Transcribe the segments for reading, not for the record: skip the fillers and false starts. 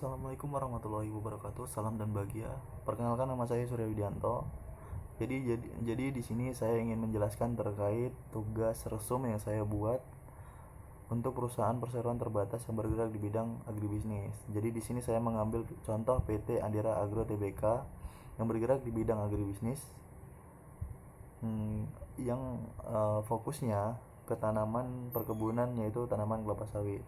Assalamualaikum warahmatullahi wabarakatuh. Salam dan bahagia. Perkenalkan, nama saya Surya Widianto. Jadi di sini saya ingin menjelaskan terkait tugas resum yang saya buat untuk perusahaan perseroan terbatas yang bergerak di bidang agribisnis. Jadi di sini saya mengambil contoh PT Andira Agro Tbk yang bergerak di bidang agribisnis, yang fokusnya ke tanaman perkebunan, yaitu tanaman kelapa sawit.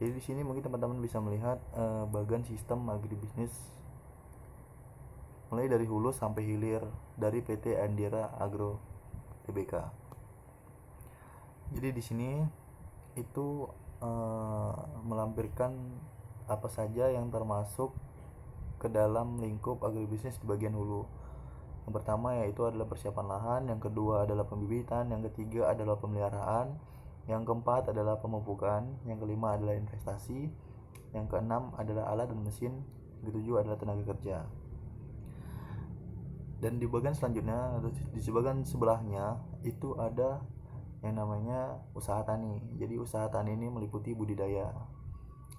Jadi di sini mungkin teman-teman bisa melihat bagian sistem agribisnis mulai dari hulu sampai hilir dari PT Andira Agro Tbk. Jadi di sini itu melampirkan apa saja yang termasuk ke dalam lingkup agribisnis di bagian hulu. Yang pertama yaitu adalah persiapan lahan, yang kedua adalah pembibitan, yang ketiga adalah pemeliharaan, yang keempat adalah pemupukan, yang kelima adalah investasi, yang keenam adalah alat dan mesin, yang ketujuh adalah tenaga kerja. Dan di bagian selanjutnya, di bagian sebelahnya itu ada yang namanya usaha tani. Jadi usaha tani ini meliputi budidaya.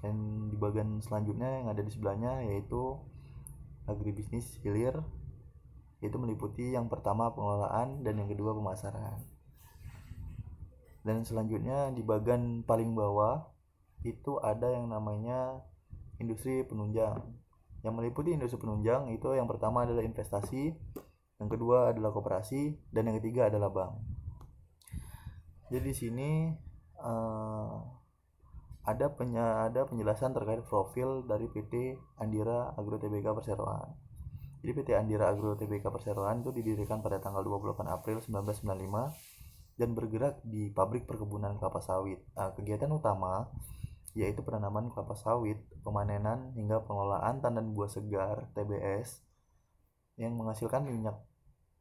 Dan di bagian selanjutnya yang ada di sebelahnya yaitu agribisnis hilir, yaitu meliputi yang pertama pengelolaan dan yang kedua pemasaran. Dan selanjutnya di bagian paling bawah itu ada yang namanya industri penunjang. Yang meliputi industri penunjang itu yang pertama adalah investasi, yang kedua adalah koperasi, dan yang ketiga adalah bank. Jadi di sini ada penjelasan terkait profil dari PT Andira Agro Tbk Perseroan. Jadi PT Andira Agro Tbk Perseroan itu didirikan pada tanggal 28 April 1995 dan bergerak di pabrik perkebunan kelapa sawit. Kegiatan utama yaitu penanaman kelapa sawit, pemanenan hingga pengelolaan tandan buah segar (TBS) yang menghasilkan minyak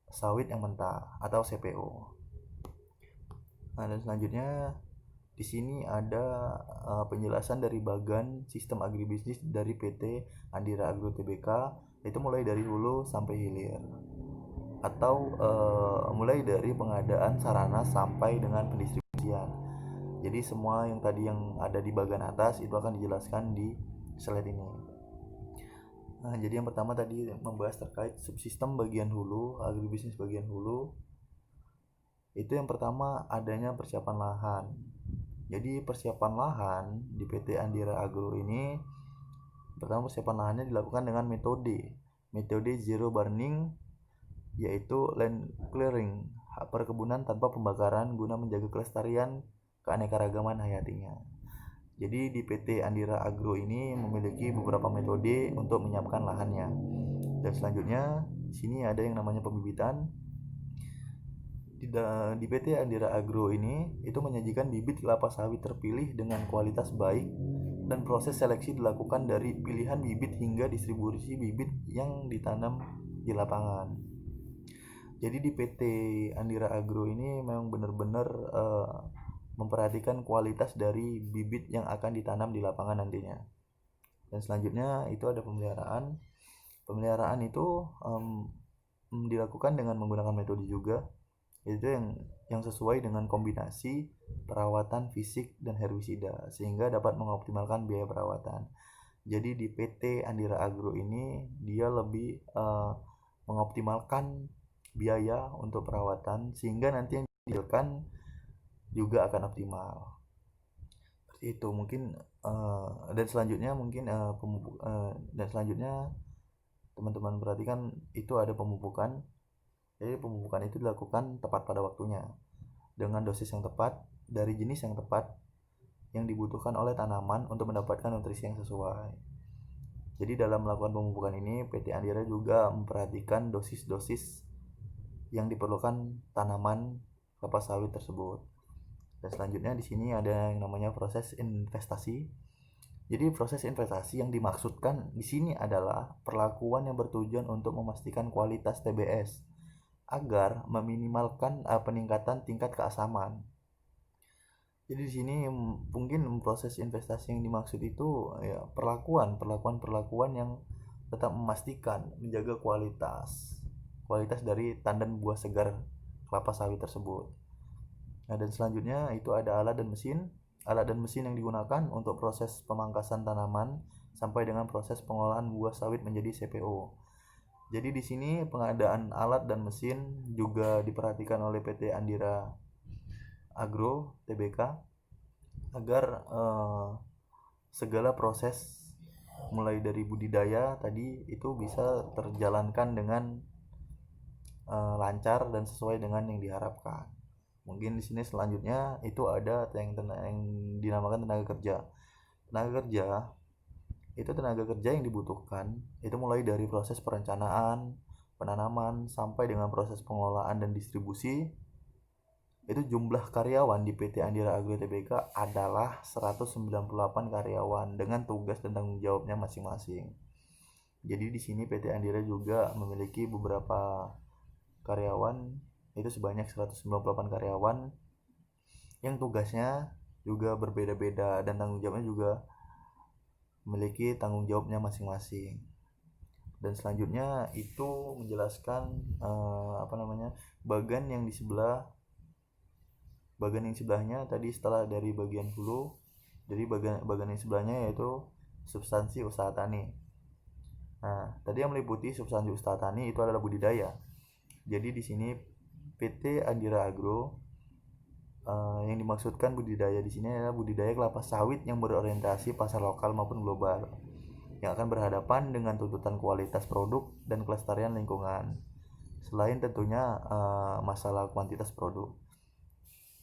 sawit yang mentah atau CPO. Dan selanjutnya di sini ada penjelasan dari bagian sistem agribisnis dari PT Andira Agro Tbk, itu mulai dari hulu sampai hilir, atau mulai dari pengadaan sarana sampai dengan pendistribusian. Jadi semua yang tadi yang ada di bagian atas itu akan dijelaskan di slide ini. Jadi yang pertama tadi membahas terkait subsistem bagian hulu, agribisnis bagian hulu. Itu yang pertama adanya persiapan lahan. Jadi persiapan lahan di PT Andira Agro ini, pertama persiapan lahannya dilakukan dengan metode zero burning, yaitu land clearing, perkebunan tanpa pembakaran guna menjaga kelestarian keanekaragaman hayatinya. Jadi di PT Andira Agro ini memiliki beberapa metode untuk menyiapkan lahannya. Dan selanjutnya di sini ada yang namanya pembibitan. Di PT Andira Agro ini itu menyajikan bibit kelapa sawit terpilih dengan kualitas baik, dan proses seleksi dilakukan dari pilihan bibit hingga distribusi bibit yang ditanam di lapangan. Jadi di PT Andira Agro ini memang benar-benar memperhatikan kualitas dari bibit yang akan ditanam di lapangan nantinya. Dan selanjutnya itu ada pemeliharaan. Pemeliharaan itu dilakukan dengan menggunakan metode juga, yaitu yang sesuai dengan kombinasi perawatan fisik dan herbisida sehingga dapat mengoptimalkan biaya perawatan. Jadi di PT Andira Agro ini dia lebih mengoptimalkan biaya untuk perawatan sehingga nanti yang dihasilkan juga akan optimal. Seperti itu mungkin. Dan selanjutnya mungkin dan selanjutnya teman-teman perhatikan itu ada pemupukan. Jadi pemupukan itu dilakukan tepat pada waktunya dengan dosis yang tepat dari jenis yang tepat yang dibutuhkan oleh tanaman untuk mendapatkan nutrisi yang sesuai. Jadi dalam melakukan pemupukan ini PT Andira juga memperhatikan dosis-dosis yang diperlukan tanaman kelapa sawit tersebut. Dan selanjutnya di sini ada yang namanya proses investasi. Jadi proses investasi yang dimaksudkan di sini adalah perlakuan yang bertujuan untuk memastikan kualitas TBS agar meminimalkan peningkatan tingkat keasaman. Jadi di sini mungkin proses investasi yang dimaksud itu ya perlakuan yang tetap memastikan menjaga kualitas dari tandan buah segar kelapa sawit tersebut. Dan selanjutnya itu ada alat dan mesin yang digunakan untuk proses pemangkasan tanaman sampai dengan proses pengolahan buah sawit menjadi CPO. Jadi di sini pengadaan alat dan mesin juga diperhatikan oleh PT Andira Agro Tbk agar segala proses mulai dari budidaya tadi itu bisa terjalankan dengan lancar dan sesuai dengan yang diharapkan. Mungkin di sini selanjutnya itu ada yang dinamakan tenaga kerja. Tenaga kerja itu tenaga kerja yang dibutuhkan itu mulai dari proses perencanaan, penanaman sampai dengan proses pengolahan dan distribusi. Itu jumlah karyawan di PT Andira Agro Tbk adalah 198 karyawan dengan tugas dan tanggung jawabnya masing-masing. Jadi di sini PT Andira juga memiliki beberapa karyawan, itu sebanyak 198 karyawan yang tugasnya juga berbeda-beda dan tanggung jawabnya juga memiliki tanggung jawabnya masing-masing. Dan selanjutnya itu menjelaskan bagian yang sebelahnya tadi setelah dari bagian hulu. Jadi bagian yang sebelahnya yaitu substansi usaha tani. Nah, tadi yang meliputi substansi usaha tani itu adalah budidaya. Jadi di sini PT Andira Agro yang dimaksudkan budidaya di sini adalah budidaya kelapa sawit yang berorientasi pasar lokal maupun global, yang akan berhadapan dengan tuntutan kualitas produk dan kelestarian lingkungan. Selain tentunya masalah kuantitas produk.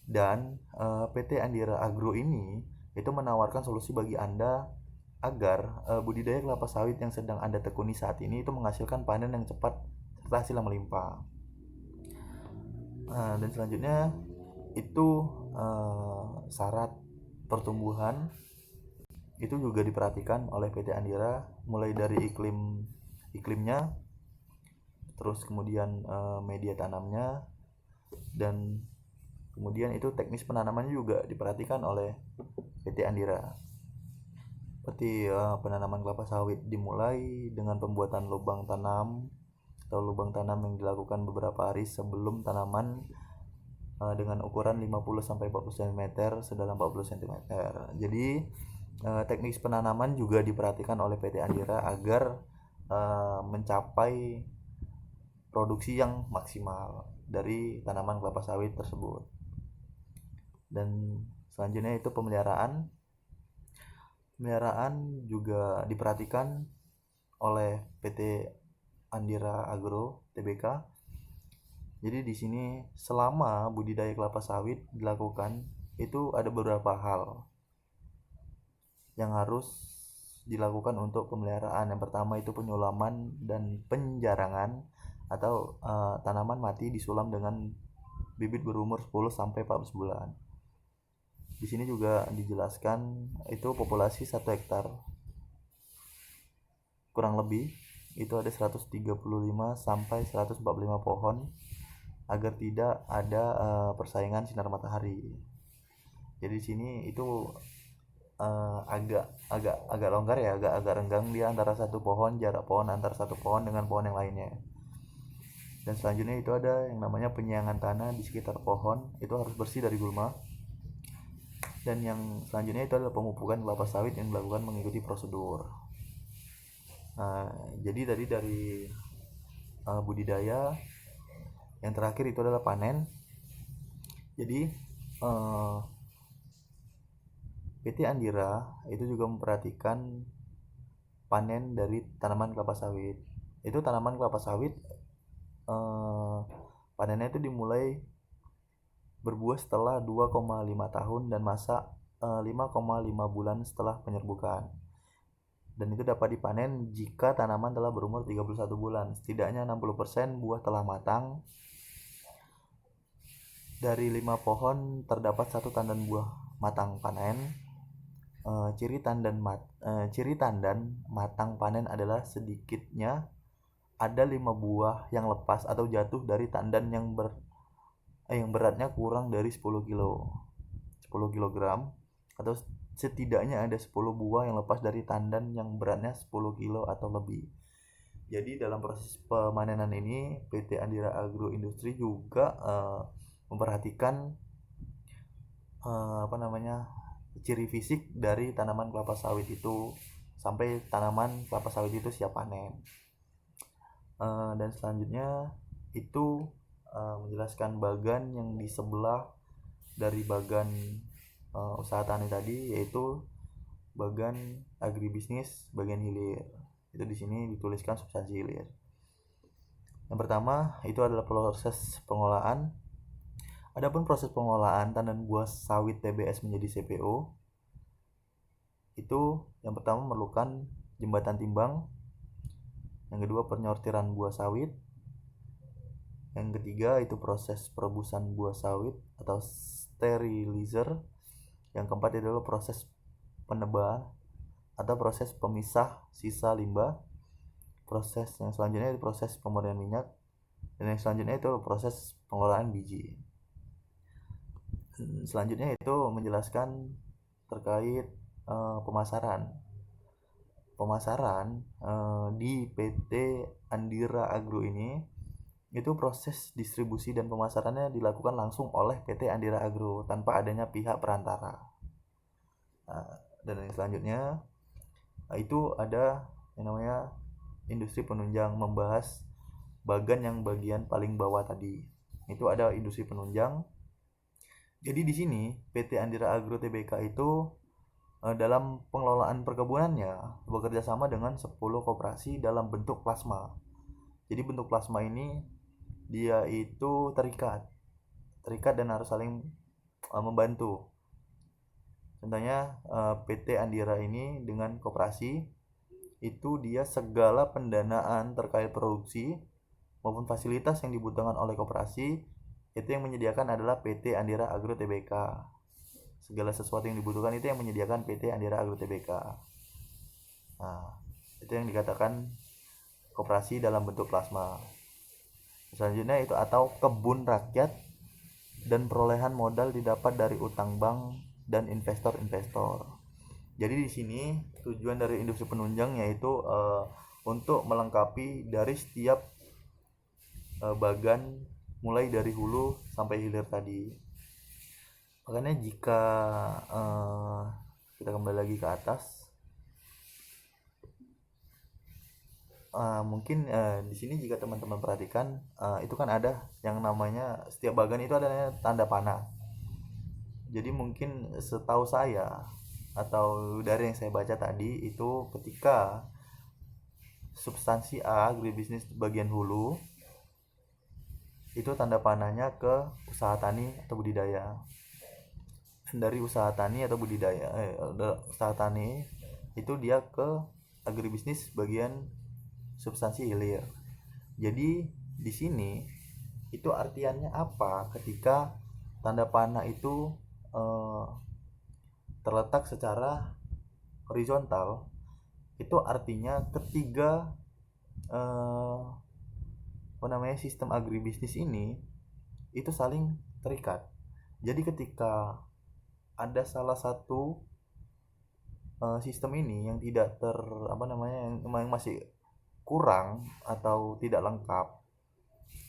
Dan PT Andira Agro ini itu menawarkan solusi bagi Anda agar budidaya kelapa sawit yang sedang Anda tekuni saat ini itu menghasilkan panen yang cepat serta hasil yang melimpah. Dan selanjutnya itu syarat pertumbuhan itu juga diperhatikan oleh PT Andira, mulai dari iklimnya, terus kemudian media tanamnya, dan kemudian itu teknis penanamannya juga diperhatikan oleh PT Andira. Seperti penanaman kelapa sawit dimulai dengan pembuatan lubang tanam atau lubang tanam yang dilakukan beberapa hari sebelum tanaman dengan ukuran 50-40 cm sedalam 40 cm. Jadi teknis penanaman juga diperhatikan oleh PT Andira agar mencapai produksi yang maksimal dari tanaman kelapa sawit tersebut. Dan selanjutnya itu pemeliharaan juga diperhatikan oleh PT Andira Agro Tbk. Jadi di sini selama budidaya kelapa sawit dilakukan itu ada beberapa hal yang harus dilakukan untuk pemeliharaan. Yang pertama itu penyulaman dan penjarangan atau tanaman mati disulam dengan bibit berumur 10 sampai 14 bulan. Di sini juga dijelaskan itu populasi 1 hektar kurang lebih itu ada 135 sampai 145 pohon agar tidak ada persaingan sinar matahari. Jadi di sini itu agak longgar ya, agak renggang dia antara satu pohon, jarak pohon antara satu pohon dengan pohon yang lainnya. Dan selanjutnya itu ada yang namanya penyiangan tanah di sekitar pohon, itu harus bersih dari gulma. Dan yang selanjutnya itu adalah pemupukan kelapa sawit yang dilakukan mengikuti prosedur. Nah, jadi tadi dari budidaya, yang terakhir itu adalah panen. Jadi PT Andira itu juga memperhatikan panen dari tanaman kelapa sawit. Itu tanaman kelapa sawit panennya itu dimulai berbuah setelah 2,5 tahun dan masa 5,5 bulan setelah penyerbukan. Dan itu dapat dipanen jika tanaman telah berumur 31 bulan. Setidaknya 60% buah telah matang. Dari 5 pohon terdapat 1 tandan buah matang panen. Ciri tandan matang panen adalah sedikitnya ada 5 buah yang lepas atau jatuh dari tandan yang beratnya kurang dari 10 kg atau setidaknya ada 10 buah yang lepas dari tandan yang beratnya 10 kg atau lebih. Jadi dalam proses pemanenan ini PT Andira Agro Industri juga memperhatikan ciri fisik dari tanaman kelapa sawit itu, sampai tanaman kelapa sawit itu siap panen. Dan selanjutnya itu menjelaskan bagan yang di sebelah dari bagan usaha tani tadi, yaitu bagan agribisnis bagian hilir. Itu di sini dituliskan substansi hilir. Yang pertama itu adalah proses pengolahan. Adapun proses pengolahan tandan buah sawit TBS menjadi CPO, itu yang pertama memerlukan jembatan timbang, yang kedua penyortiran buah sawit, yang ketiga itu proses perebusan buah sawit atau sterilizer, yang keempat adalah proses penebah atau proses pemisah sisa limbah, proses yang selanjutnya itu proses pemurnian minyak, dan yang selanjutnya itu proses pengolahan biji. Selanjutnya itu menjelaskan terkait pemasaran di PT Andira Agro ini, itu proses distribusi dan pemasarannya dilakukan langsung oleh PT Andira Agro tanpa adanya pihak perantara. Dan yang selanjutnya itu ada yang namanya industri penunjang, membahas bagan yang bagian paling bawah tadi. Itu ada industri penunjang. Jadi di sini PT Andira Agro Tbk itu dalam pengelolaan perkebunannya bekerja sama dengan 10 koperasi dalam bentuk plasma. Jadi bentuk plasma ini dia itu terikat dan harus saling membantu. Contohnya PT Andira ini dengan koperasi itu dia segala pendanaan terkait produksi maupun fasilitas yang dibutuhkan oleh koperasi itu yang menyediakan adalah PT Andira Agro Tbk. Segala sesuatu yang dibutuhkan itu yang menyediakan PT Andira Agro Tbk. Nah, itu yang dikatakan koperasi dalam bentuk plasma. Selanjutnya itu atau kebun rakyat dan perolehan modal didapat dari utang bank dan investor-investor. Jadi di sini tujuan dari industri penunjang yaitu untuk melengkapi dari setiap bagan mulai dari hulu sampai hilir tadi. Makanya jika kita kembali lagi ke atas, mungkin di sini jika teman-teman perhatikan itu kan ada yang namanya setiap bagan itu ada tanda panah. Jadi mungkin setahu saya atau dari yang saya baca tadi itu ketika substansi A agribisnis bagian hulu itu tanda panahnya ke usaha tani atau budidaya. Dari usaha tani atau budidaya usaha tani itu dia ke agribisnis bagian substansi hilir. Jadi di sini itu artiannya apa ketika tanda panah itu terletak secara horizontal, itu artinya ketiga sistem agribisnis ini itu saling terikat. Jadi ketika ada salah satu sistem ini yang tidak yang masih kurang atau tidak lengkap,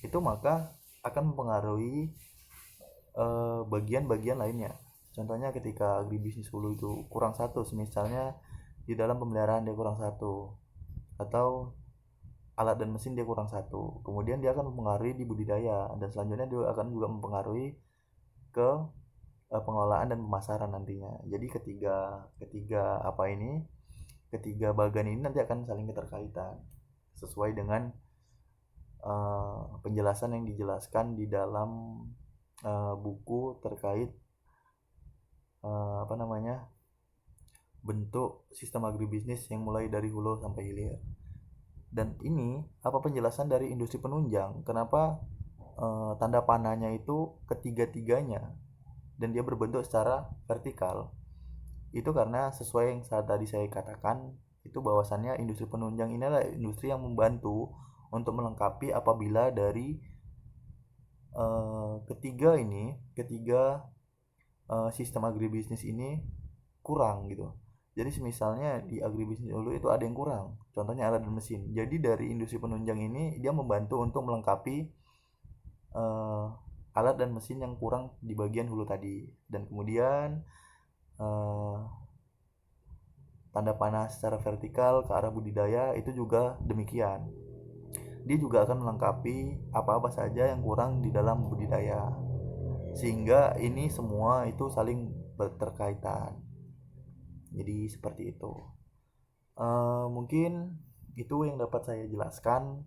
itu maka akan mempengaruhi bagian-bagian lainnya. Contohnya ketika agribisnis hulu itu kurang satu, misalnya di dalam pemeliharaan dia kurang satu, atau alat dan mesin dia kurang satu, kemudian dia akan mempengaruhi di budidaya, dan selanjutnya dia akan juga mempengaruhi ke pengelolaan dan pemasaran nantinya. Jadi ketiga bagan ini nanti akan saling keterkaitan sesuai dengan penjelasan yang dijelaskan di dalam buku terkait bentuk sistem agribisnis yang mulai dari hulu sampai hilir. Dan ini penjelasan dari industri penunjang kenapa tanda panahnya itu ketiga-tiganya dan dia berbentuk secara vertikal. Itu karena sesuai yang tadi saya katakan, itu bahwasannya industri penunjang ini adalah industri yang membantu untuk melengkapi apabila dari ketiga sistem agribisnis ini kurang gitu. Jadi misalnya di agribisnis dulu itu ada yang kurang, contohnya alat dan mesin. Jadi dari industri penunjang ini dia membantu untuk melengkapi alat dan mesin yang kurang di bagian hulu tadi. Dan kemudian tanda panah secara vertikal ke arah budidaya itu juga demikian. Dia juga akan melengkapi apa-apa saja yang kurang di dalam budidaya, sehingga ini semua itu saling berterkaitan. Jadi seperti itu. Mungkin itu yang dapat saya jelaskan.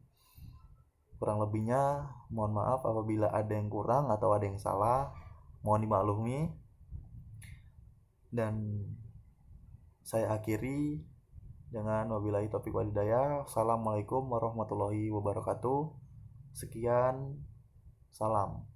Kurang lebihnya mohon maaf apabila ada yang kurang atau ada yang salah, mohon dimaklumi. Dan saya akhiri dengan wabillahi taufiq walhidayah. Assalamualaikum warahmatullahi wabarakatuh. Sekian, salam.